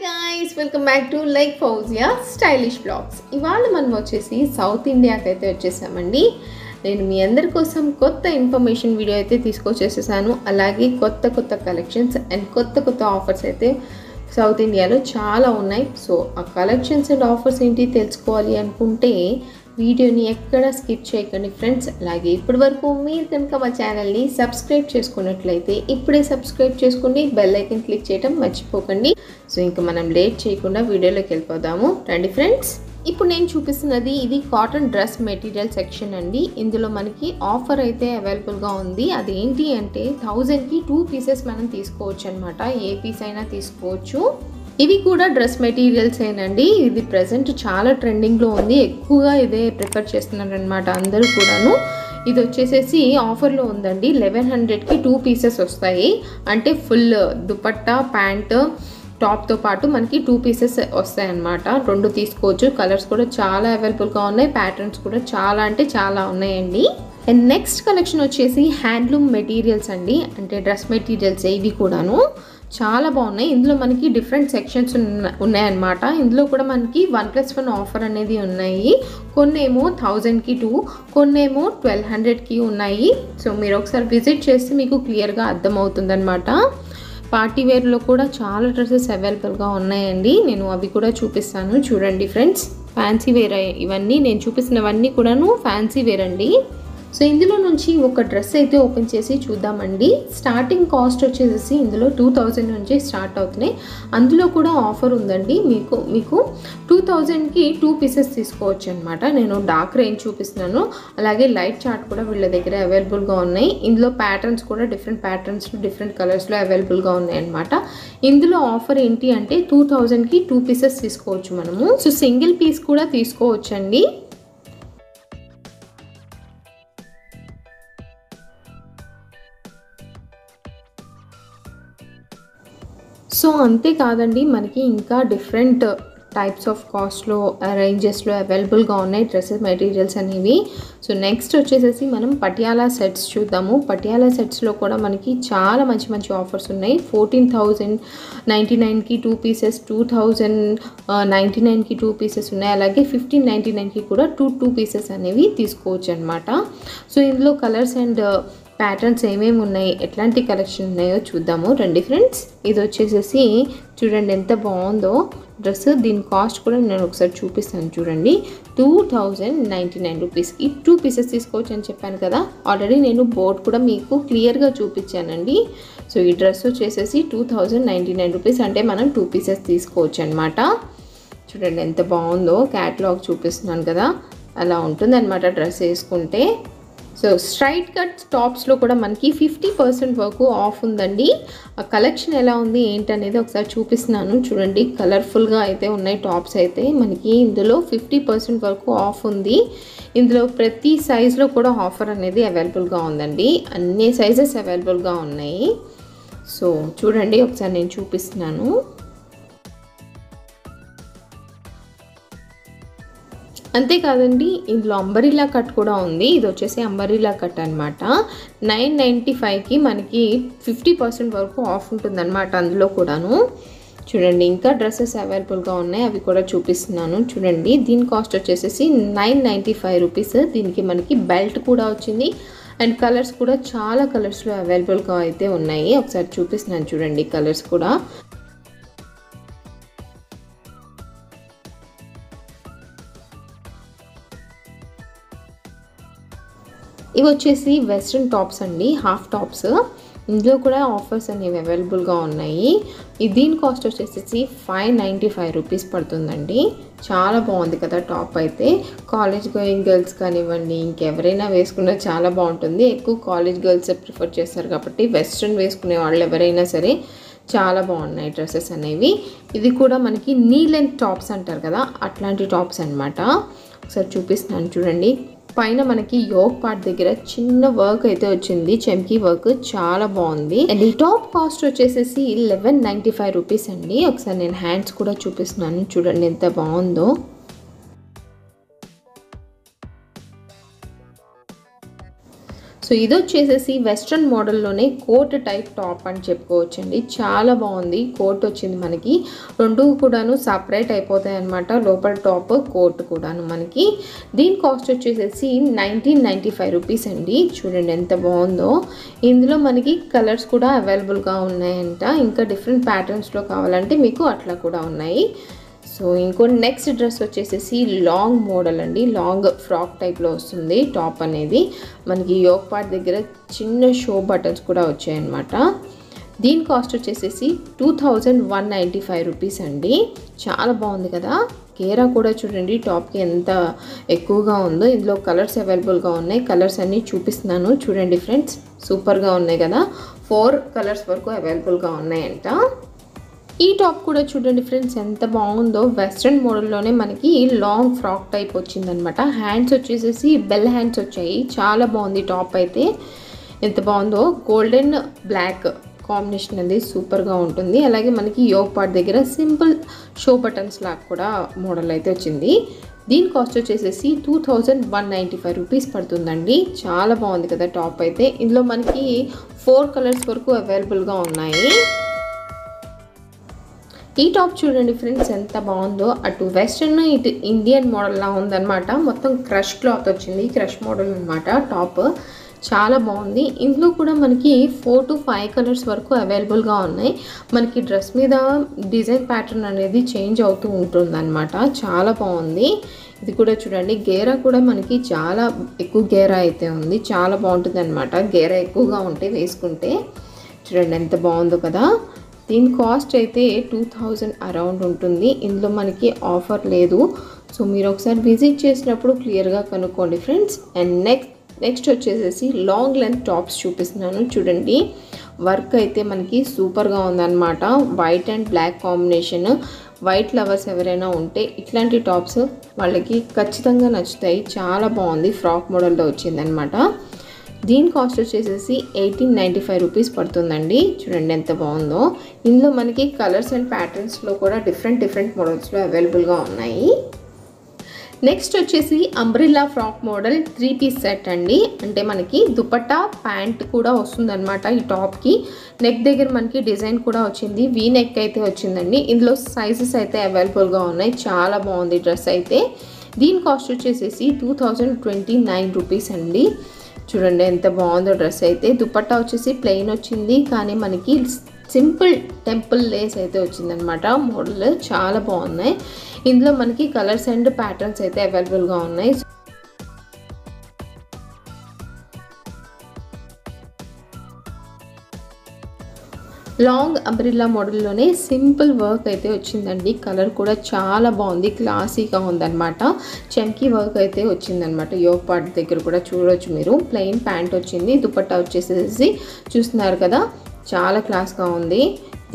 guys, welcome back to Like Fauzia Stylish Vlogs. ఇవాళ మనం వచ్చేసి సౌత్ ఇండియాకి అయితే వచ్చేసామండి. నేను మీ అందరి కోసం కొత్త ఇన్ఫర్మేషన్ వీడియో అయితే తీసుకొచ్చేసేసాను. అలాగే కొత్త కలెక్షన్స్ అండ్ కొత్త ఆఫర్స్ అయితే సౌత్ ఇండియాలో చాలా ఉన్నాయి. సో ఆ కలెక్షన్స్ అండ్ ఆఫర్స్ ఏంటి తెలుసుకోవాలి అనుకుంటే వీడియోని ఎక్కడ స్కిప్ చేయకండి ఫ్రెండ్స్. అలాగే ఇప్పటి వరకు మీరు కనుక మా ఛానల్ని సబ్స్క్రైబ్ చేసుకున్నట్లయితే ఇప్పుడే సబ్స్క్రైబ్ చేసుకోండి, బెల్ ఐకన్ క్లిక్ చేయడం మర్చిపోకండి. సో ఇంకా మనం లేట్ చేయకుండా వీడియోలోకి వెళ్ళిపోదాము రండి ఫ్రెండ్స్. ఇప్పుడు నేను చూపిస్తున్నది ఇది కాటన్ డ్రెస్ మెటీరియల్ సెక్షన్ అండి. ఇందులో మనకి ఆఫర్ అయితే అవైలబుల్గా ఉంది. అదేంటి అంటే 1000కి 2 పీసెస్ మనం తీసుకోవచ్చు అనమాట. ఏ పీస్ అయినా తీసుకోవచ్చు. ఇవి కూడా డ్రెస్ మెటీరియల్స్ ఏనండి. ఇది ప్రజెంట్ చాలా ట్రెండింగ్లో ఉంది, ఎక్కువగా ఇదే ప్రిఫర్ చేస్తున్నారు అనమాట అందరూ కూడాను. ఇది వచ్చేసేసి ఆఫర్లో ఉందండి. 1100కి 2 పీసెస్ వస్తాయి. అంటే ఫుల్ దుపట్టా ప్యాంట్ టాప్తో పాటు మనకి 2 పీసెస్ వస్తాయి అన్నమాట. 2 తీసుకోవచ్చు. కలర్స్ కూడా చాలా అవైలబుల్గా ఉన్నాయి, ప్యాటర్న్స్ కూడా చాలా అంటే చాలా ఉన్నాయండి. అండ్ నెక్స్ట్ కలెక్షన్ వచ్చేసి హ్యాండ్లూమ్ మెటీరియల్స్ అండి. అంటే డ్రెస్ మెటీరియల్స్ ఇవి కూడాను చాలా బాగున్నాయి. ఇందులో మనకి డిఫరెంట్ సెక్షన్స్ ఉన్నాయన్నమాట. ఇందులో కూడా మనకి 1+1 ఆఫర్ అనేది ఉన్నాయి. కొన్నేమో 1000కి 2, కొన్నేమో 1200కి ఉన్నాయి. సో మీరు ఒకసారి విజిట్ చేస్తే మీకు క్లియర్గా అర్థమవుతుంది అనమాట. పార్టీ వేర్లో కూడా చాలా డ్రెస్సెస్ అవైలబుల్గా ఉన్నాయండి. నేను అవి కూడా చూపిస్తాను చూడండి ఫ్రెండ్స్. ఫ్యాన్సీ వేర్ ఇవన్నీ నేను చూపిస్తున్నవన్నీ కూడాను ఫ్యాన్సీ వేర్ అండి. సో ఇందులో నుంచి ఒక డ్రెస్ అయితే ఓపెన్ చేసి చూద్దామండి. స్టార్టింగ్ కాస్ట్ వచ్చేసి ఇందులో 2000 నుంచి స్టార్ట్ అవుతున్నాయి. అందులో కూడా ఆఫర్ ఉందండి. మీకు 2000కి 2 పీసెస్ తీసుకోవచ్చు అనమాట. నేను డార్క్ రేంజ్ చూపిస్తున్నాను. అలాగే లైట్ చార్ట్ కూడా వీళ్ళ దగ్గర అవైలబుల్గా ఉన్నాయి. ఇందులో ప్యాటర్న్స్ కూడా డిఫరెంట్ ప్యాటర్న్స్ డిఫరెంట్ కలర్స్లో అవైలబుల్గా ఉన్నాయి అనమాట. ఇందులో ఆఫర్ ఏంటి అంటే 2000కి 2 పీసెస్ తీసుకోవచ్చు మనము. సో సింగిల్ పీస్ కూడా తీసుకోవచ్చు అండి. సో అంతేకాదండి, మనకి ఇంకా డిఫరెంట్ టైప్స్ ఆఫ్ కాస్ట్లో రేంజెస్లో అవైలబుల్గా ఉన్నాయి డ్రెస్సెస్ మెటీరియల్స్ అనేవి. సో నెక్స్ట్ వచ్చేసేసి మనం పటియాలా సెట్స్ చూద్దాము. పటియాలా సెట్స్లో కూడా మనకి చాలా మంచి ఆఫర్స్ ఉన్నాయి. 14,099కి 2 పీసెస్, 2099కి 2 పీసెస్ ఉన్నాయి. అలాగే 1599కి కూడా 2 పీసెస్ అనేవి తీసుకోవచ్చు అనమాట. సో ఇందులో కలర్స్ అండ్ ప్యాటర్న్స్ ఏమేమి ఉన్నాయి, ఎట్లాంటి కలెక్షన్ ఉన్నాయో చూద్దాము రండి ఫ్రెండ్స్. ఇది వచ్చేసేసి చూడండి ఎంత బాగుందో డ్రెస్. దీని కాస్ట్ కూడా నేను ఒకసారి చూపిస్తాను చూడండి. 2099 రూపీస్కి 2 పీసెస్ తీసుకోవచ్చు అని చెప్పాను కదా. ఆల్రెడీ నేను బోర్డ్ కూడా మీకు క్లియర్గా చూపించానండి. సో ఈ డ్రెస్ వచ్చేసేసి 2099 రూపీస్, అంటే మనం 2 పీసెస్ తీసుకోవచ్చు అనమాట. చూడండి ఎంత బాగుందో. క్యాటలాగ్ చూపిస్తున్నాను కదా, అలా ఉంటుందన్నమాట డ్రెస్ వేసుకుంటే. సో స్ట్రైట్ కట్ టాప్స్లో కూడా మనకి 50% వరకు ఆఫ్ ఉందండి. ఆ కలెక్షన్ ఎలా ఉంది ఏంటనేది ఒకసారి చూపిస్తున్నాను చూడండి. కలర్ఫుల్గా అయితే ఉన్నాయి టాప్స్ అయితే. మనకి ఇందులో 50% వరకు ఆఫ్ ఉంది. ఇందులో ప్రతి సైజులో కూడా ఆఫర్ అనేది అవైలబుల్గా ఉందండి. అన్ని సైజెస్ అవైలబుల్గా ఉన్నాయి. సో చూడండి ఒకసారి నేను చూపిస్తున్నాను. అంతేకాదండి, ఇందులో అంబరిలా కట్ కూడా ఉంది. ఇది వచ్చేసి అంబరిలా కట్ అనమాట. 995కి మనకి 50% వరకు ఆఫ్ ఉంటుందన్నమాట అందులో కూడాను. చూడండి ఇంకా డ్రెస్సెస్ అవైలబుల్గా ఉన్నాయి, అవి కూడా చూపిస్తున్నాను చూడండి. దీని కాస్ట్ వచ్చేసేసి 995 రూపీస్. దీనికి మనకి బెల్ట్ కూడా వచ్చింది అండ్ కలర్స్ కూడా చాలా కలర్స్లో అవైలబుల్గా అయితే ఉన్నాయి. ఒకసారి చూపిస్తున్నాను చూడండి కలర్స్ కూడా. ఇవి వచ్చేసి వెస్ట్రన్ టాప్స్ అండి, హాఫ్ టాప్స్. ఇందులో కూడా ఆఫర్స్ అనేవి అవైలబుల్గా ఉన్నాయి. దీని కాస్ట్ వచ్చేసి 595 రూపీస్ పడుతుందండి. చాలా బాగుంది కదా టాప్ అయితే. కాలేజ్ గోయింగ్ గర్ల్స్ కానివ్వండి, ఇంకెవరైనా వేసుకున్నా చాలా బాగుంటుంది. ఎక్కువ కాలేజ్ గర్ల్స్ ప్రిఫర్ చేస్తారు కాబట్టి వెస్ట్రన్ వేసుకునే వాళ్ళు ఎవరైనా సరే చాలా బాగున్నాయి డ్రెస్సెస్ అనేవి. ఇది కూడా మనకి నీ లెంత్ టాప్స్ అంటారు కదా, అట్లాంటి టాప్స్ అనమాట. ఒకసారి చూపిస్తున్నాను చూడండి. పైన మనకి యోక్ పార్ట్ దగ్గర చిన్న వర్క్ అయితే వచ్చింది, చెంకీ వర్క్, చాలా బాగుంది. అండ్ ఈ టాప్ కాస్ట్ వచ్చేసేసి 1195 రూపీస్ అండి. ఒకసారి నేను హ్యాండ్స్ కూడా చూపిస్తున్నాను చూడండి ఎంత బాగుందో. సో ఇది వచ్చేసేసి వెస్ట్రన్ మోడల్లోనే కోట్ టైప్ టాప్ అని చెప్పుకోవచ్చండి. చాలా బాగుంది. కోట్ వచ్చింది మనకి, రెండు కూడాను సపరేట్ అయిపోతాయి అన్నమాట, లోపల టాప్ కోట్ కూడాను మనకి. దీని కాస్ట్ వచ్చేసేసి 1995 రూపీస్ అండి. చూడండి ఎంత బాగుందో. ఇందులో మనకి కలర్స్ కూడా అవైలబుల్గా ఉన్నాయంట, ఇంకా డిఫరెంట్ ప్యాటర్న్స్లో కావాలంటే మీకు అట్లా కూడా ఉన్నాయి. సో ఇంకో నెక్స్ట్ డ్రెస్ వచ్చేసేసి లాంగ్ మోడల్ అండి, లాంగ్ ఫ్రాక్ టైప్లో వస్తుంది టాప్ అనేది. మనకి యోక్ పార్ట్ దగ్గర చిన్న షో బటన్స్ కూడా వచ్చాయన్నమాట. దీని కాస్ట్ వచ్చేసేసి 2195 రూపీస్ అండి. చాలా బాగుంది కదా. కేరా కూడా చూడండి టాప్కి ఎంత ఎక్కువగా ఉందో. ఇందులో కలర్స్ అవైలబుల్గా ఉన్నాయి, కలర్స్ అన్నీ చూపిస్తున్నాను చూడండి ఫ్రెండ్స్. సూపర్గా ఉన్నాయి కదా. 4 కలర్స్ వరకు అవైలబుల్గా ఉన్నాయంట. ఈ టాప్ కూడా చూడండి ఫ్రెండ్స్ ఎంత బాగుందో. వెస్ట్రన్ మోడల్లోనే మనకి లాంగ్ ఫ్రాక్ టైప్ వచ్చిందనమాట. హ్యాండ్స్ వచ్చేసేసి బెల్ హ్యాండ్స్ వచ్చాయి. చాలా బాగుంది టాప్ అయితే, ఎంత బాగుందో. గోల్డెన్ బ్లాక్ కాంబినేషన్ అనేది సూపర్గా ఉంటుంది. అలాగే మనకి యోక్ పార్ట్ దగ్గర సింపుల్ షో బటన్స్ లాగా కూడా మోడల్ అయితే వచ్చింది. దీని కాస్ట్ వచ్చేసేసి 2195 రూపీస్ పడుతుందండి. చాలా బాగుంది కదా టాప్ అయితే. ఇందులో మనకి 4 కలర్స్ వరకు అవైలబుల్గా ఉన్నాయి. ఈ టాప్ చూడండి ఫ్రెండ్స్ ఎంత బాగుందో. అటు వెస్ట్రన్ ఇటు ఇండియన్ మోడల్లా ఉందన్నమాట. మొత్తం క్రష్ క్లాత్ వచ్చింది, క్రష్ మోడల్ అనమాట టాప్. చాలా బాగుంది. ఇందులో కూడా మనకి 4 to 5 కలర్స్ వరకు అవైలబుల్గా ఉన్నాయి. మనకి డ్రెస్ మీద డిజైన్ ప్యాటర్న్ అనేది చేంజ్ అవుతూ ఉంటుందన్నమాట. చాలా బాగుంది. ఇది కూడా చూడండి, గేరా కూడా మనకి చాలా ఎక్కువ గేరా అయితే ఉంది. చాలా బాగుంటుంది అనమాట, గేరా ఎక్కువగా ఉంటే వేసుకుంటే. చూడండి ఎంత బాగుందో కదా. దీని కాస్ట్ అయితే 2000 అరౌండ్ ఉంటుంది. ఇందులో మనకి ఆఫర్ లేదు. సో మీరు ఒకసారి విజిట్ చేసినప్పుడు క్లియర్గా కనుక్కోండి ఫ్రెండ్స్. అండ్ నెక్స్ట్ వచ్చేసేసి లాంగ్ లెంత్ టాప్స్ చూపిస్తున్నాను చూడండి. వర్క్ అయితే మనకి సూపర్గా ఉందన్నమాట. White and black combination. White lovers ఎవరైనా ఉంటే ఇట్లాంటి టాప్స్ వాళ్ళకి ఖచ్చితంగా నచ్చుతాయి. చాలా బాగుంది, ఫ్రాక్ మోడల్లో వచ్చిందనమాట. దీని కాస్ట్ వచ్చేసేసి 1895 రూపీస్ పడుతుందండి. చూడండి ఎంత బాగుందో. ఇందులో మనకి కలర్స్ అండ్ ప్యాటర్న్స్లో కూడా డిఫరెంట్ మోడల్స్లో అవైలబుల్గా ఉన్నాయి. నెక్స్ట్ వచ్చేసి umbrella frock model 3 piece set అండి. అంటే మనకి దుపట్టా ప్యాంట్ కూడా వస్తుందన్నమాట. ఈ టాప్కి నెక్ దగ్గర మనకి డిజైన్ కూడా వచ్చింది, వీ నెక్ అయితే వచ్చిందండి. ఇందులో సైజెస్ అయితే అవైలబుల్గా ఉన్నాయి. చాలా బాగుంది డ్రెస్ అయితే. దీని కాస్ట్ వచ్చేసేసి 2029 రూపీస్ అండి. చూడండి ఎంత బాగుందో డ్రెస్ అయితే. దుపట్టా వచ్చేసి ప్లెయిన్ వచ్చింది, కానీ మనకి సింపుల్ టెంపుల్ లేస్ అయితే వచ్చిందనమాట. మోడల్ చాలా బాగున్నాయి. ఇందులో మనకి కలర్స్ అండ్ ప్యాటర్న్స్ అయితే అవైలబుల్గా ఉన్నాయి. లాంగ్ అంబ్రిల్లా మోడల్లోనే సింపుల్ వర్క్ అయితే వచ్చిందండి. కలర్ కూడా చాలా బాగుంది, క్లాసీగా ఉందన్నమాట. చంకీ వర్క్ అయితే వచ్చిందనమాట. యోక్ పార్ట్ దగ్గర కూడా చూడవచ్చు మీరు. ప్లెయిన్ ప్యాంట్ వచ్చింది, దుపట్టా వచ్చేసేసి చూస్తున్నారు కదా, చాలా క్లాస్గా ఉంది.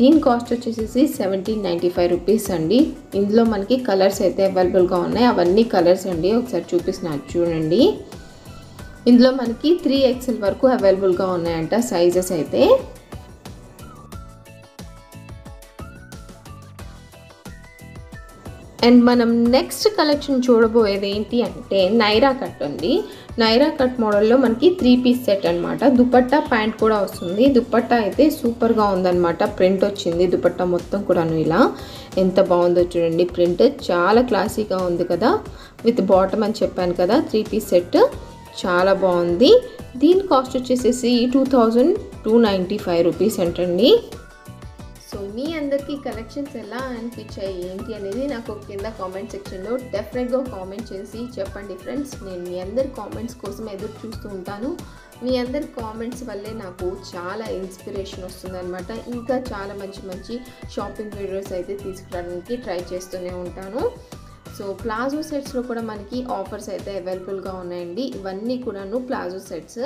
దీని కాస్ట్ వచ్చేసేసి 1795 రూపీస్ అండి. ఇందులో మనకి కలర్స్ అయితే అవైలబుల్గా ఉన్నాయి. అవన్నీ కలర్స్ అండి, ఒకసారి చూపిస్తున్నారు చూడండి. ఇందులో మనకి 3XL వరకు అవైలబుల్గా ఉన్నాయంట సైజెస్ అయితే. అండ్ మనం నెక్స్ట్ కలెక్షన్ చూడబోయేది ఏంటి అంటే నైరా కట్ అండి. నైరా కట్ మోడల్లో మనకి 3 పీస్ సెట్ అనమాట. దుపట్టా ప్యాంట్ కూడా వస్తుంది. దుపట్టా అయితే సూపర్గా ఉందన్నమాట. ప్రింట్ వచ్చింది దుపట్టా మొత్తం కూడాను. ఇలా ఎంత బాగుందో చూడండి. ప్రింట్ చాలా క్లాసీగా ఉంది కదా. విత్ బాటమ్ అని చెప్పాను కదా, 3 పీస్ సెట్ చాలా బాగుంది. దీని కాస్ట్ వచ్చేసేసి 2295 రూపీస్ అంటండి. సో మీ అందరికీ కలెక్షన్స్ ఎలా అనిపించాయి ఏంటి అనేది నాకు కింద కామెంట్ సెక్షన్లో డెఫినెట్గా కామెంట్ చేసి చెప్పండి ఫ్రెండ్స్. నేను మీ అందరి కామెంట్స్ కోసం ఎదురు చూస్తూ ఉంటాను. మీ అందరి కామెంట్స్ వల్లే నాకు చాలా ఇన్స్పిరేషన్ వస్తుందన్నమాట. ఇంకా చాలా మంచి షాపింగ్ వీడియోస్ అయితే తీసుకురావడానికి ట్రై చేస్తూనే ఉంటాను. సో ప్లాజో సెట్స్లో కూడా మనకి ఆఫర్స్ అయితే అవైలబుల్గా ఉన్నాయండి. ఇవన్నీ కూడాను ప్లాజో సెట్స్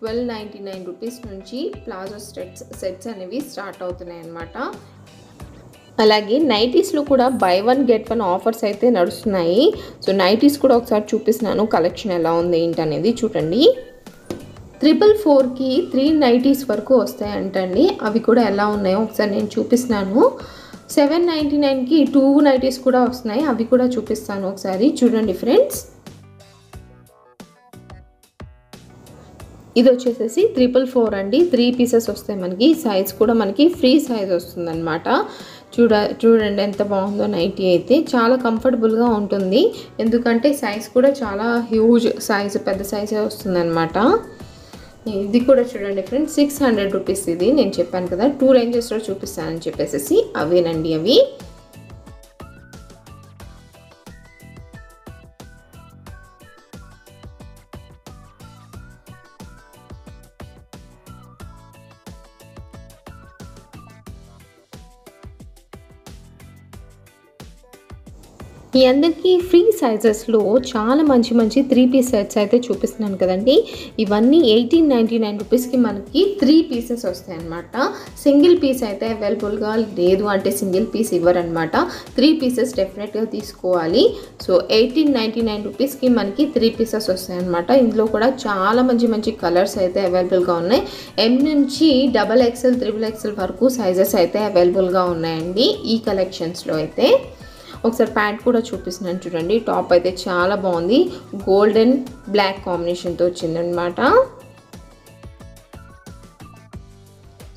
1299 రూపీస్ నుంచి ప్లాజో సెట్స్ అనేవి స్టార్ట్ అవుతున్నాయి అన్నమాట. అలాగే నైటీస్లో కూడా బై 1 get 1 ఆఫర్స్ అయితే నడుస్తున్నాయి. సో నైటీస్ కూడా ఒకసారి చూపిస్తున్నాను కలెక్షన్ ఎలా ఉంది ఏంటి అనేది చూడండి. 444కి 3 నైటీస్ వరకు వస్తాయంటండి. అవి కూడా ఎలా ఉన్నాయో ఒకసారి నేను చూపిస్తున్నాను. 799కి 2 నైటీస్ కూడా వస్తున్నాయి. అవి కూడా చూపిస్తాను ఒకసారి చూడండి ఫ్రెండ్స్. ఇది వచ్చేసేసి 444 అండి. 3 పీసెస్ వస్తాయి మనకి. సైజ్ కూడా మనకి ఫ్రీ సైజ్ వస్తుందన్నమాట. చూడండి ఎంత బాగుందో. నైటీ అయితే చాలా కంఫర్టబుల్గా ఉంటుంది, ఎందుకంటే సైజ్ కూడా చాలా హ్యూజ్ సైజ్, పెద్ద సైజే వస్తుందన్నమాట. ఇది కూడా చూడండి ఫ్రెండ్స్, 600 రూపీస్. ఇది నేను చెప్పాను కదా 2 రేంజెస్లో చూపిస్తానని చెప్పేసి, అవేనండి అవి. మీ అందరికీ ఫ్రీ సైజెస్లో చాలా మంచి మంచి 3 పీస్ సెట్స్ అయితే చూపిస్తున్నాను కదండి. ఇవన్నీ 1899 రూపీస్కి మనకి 3 పీసెస్ వస్తాయి అన్నమాట. సింగిల్ పీస్ అయితే అవైలబుల్గా లేదు, అంటే సింగిల్ పీస్ ఇవ్వరనమాట. 3 పీసెస్ డెఫినెట్గా తీసుకోవాలి. సో 1899 రూపీస్కి మనకి 3 పీసెస్ వస్తాయి అన్నమాట. ఇందులో కూడా చాలా మంచి మంచి కలర్స్ అయితే అవైలబుల్గా ఉన్నాయి. M నుంచి XXL, XXL వరకు సైజెస్ అయితే అవైలబుల్గా ఉన్నాయండి ఈ కలెక్షన్స్లో అయితే. ఒకసారి ప్యాంట్ కూడా చూపిస్తున్నాను చూడండి. టాప్ అయితే చాలా బాగుంది, గోల్డెన్ బ్లాక్ కాంబినేషన్తో వచ్చిందనమాట.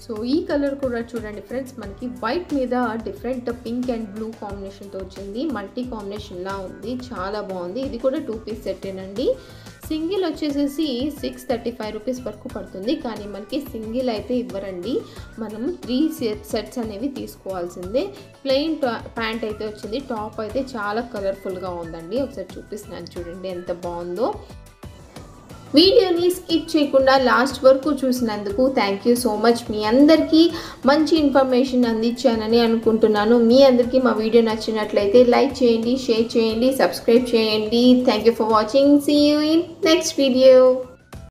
సో ఈ కలర్ కూడా చూడండి ఫ్రెండ్స్, మనకి వైట్ మీద డిఫరెంట్ పింక్ అండ్ బ్లూ కాంబినేషన్తో వచ్చింది. మల్టీ కాంబినేషన్లా ఉంది, చాలా బాగుంది. ఇది కూడా 2 పీస్ సెట్టేనండి. సింగిల్ వచ్చేసేసి 635 రూపీస్ వరకు పడుతుంది, కానీ మనకి సింగిల్ అయితే ఇవ్వరండి. మనం 3 సెట్స్ అనేవి తీసుకోవాల్సిందే. ప్లెయిన్ ప్యాంట్ అయితే వచ్చింది. టాప్ అయితే చాలా కలర్ఫుల్గా ఉందండి. ఒకసారి చూపిస్తున్నాను చూడండి ఎంత బాగుందో. వీడియోని స్కిప్ చేయకుండా లాస్ట్ వరకు చూసినందుకు థ్యాంక్ యూ సో మచ్. మీ అందరికీ మంచి ఇన్ఫర్మేషన్ అందించానని అనుకుంటున్నాను. మీ అందరికీ మా వీడియో నచ్చినట్లయితే లైక్ చేయండి, షేర్ చేయండి, సబ్స్క్రైబ్ చేయండి. Thank you for watching. See you in next video.